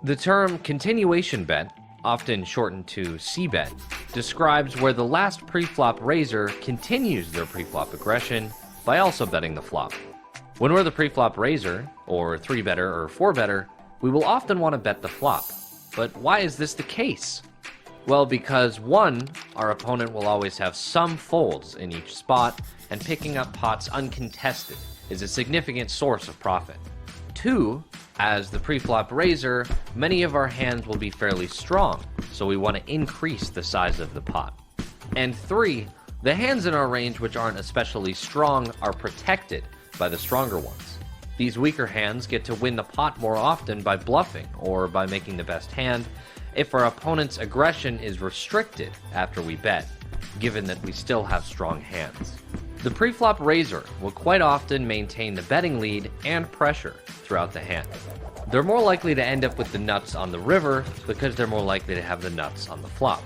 The term continuation bet, often shortened to C-bet, describes where the last preflop raiser continues their preflop aggression by also betting the flop. When we're the preflop raiser, or 3-better or 4-better, we will often want to bet the flop. But why is this the case? Well, because 1, our opponent will always have some folds in each spot, and picking up pots uncontested is a significant source of profit. 2, as the preflop raiser, many of our hands will be fairly strong, so we want to increase the size of the pot. And 3, the hands in our range which aren't especially strong are protected by the stronger ones. These weaker hands get to win the pot more often by bluffing or by making the best hand if our opponent's aggression is restricted after we bet, given that we still have strong hands. The preflop raiser will quite often maintain the betting lead and pressure throughout the hand. They're more likely to end up with the nuts on the river because they're more likely to have the nuts on the flop.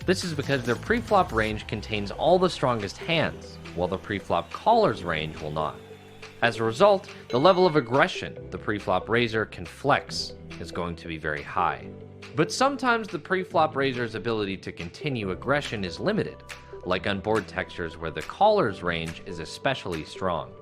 This is because their preflop range contains all the strongest hands, while the preflop caller's range will not. As a result, the level of aggression the preflop raiser can flex is going to be very high. But sometimes the preflop raiser's ability to continue aggression is limited, like on board textures where the caller's range is especially strong.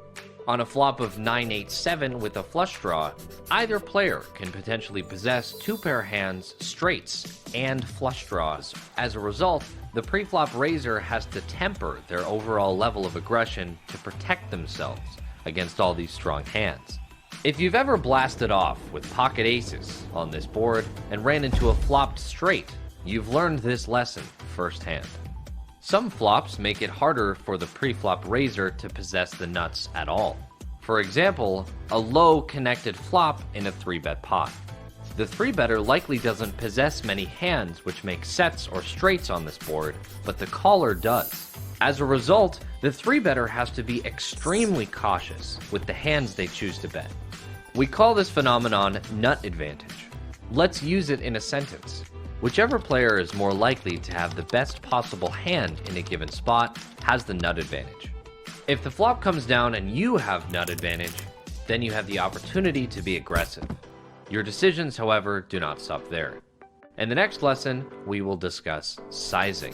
On a flop of 9-8-7 with a flush draw, either player can potentially possess 2-pair hands, straights, and flush draws. As a result, the preflop raiser has to temper their overall level of aggression to protect themselves against all these strong hands. If you've ever blasted off with pocket aces on this board and ran into a flopped straight, you've learned this lesson firsthand. Some flops make it harder for the preflop raiser to possess the nuts at all. For example, a low connected flop in a 3-bet pot. The 3-better likely doesn't possess many hands which make sets or straights on this board, but the caller does. As a result, the 3-better has to be extremely cautious with the hands they choose to bet. We call this phenomenon nut advantage. Let's use it in a sentence. Whichever player is more likely to have the best possible hand in a given spot has the nut advantage. If the flop comes down and you have nut advantage, then you have the opportunity to be aggressive. Your decisions, however, do not stop there. In the next lesson, we will discuss sizing.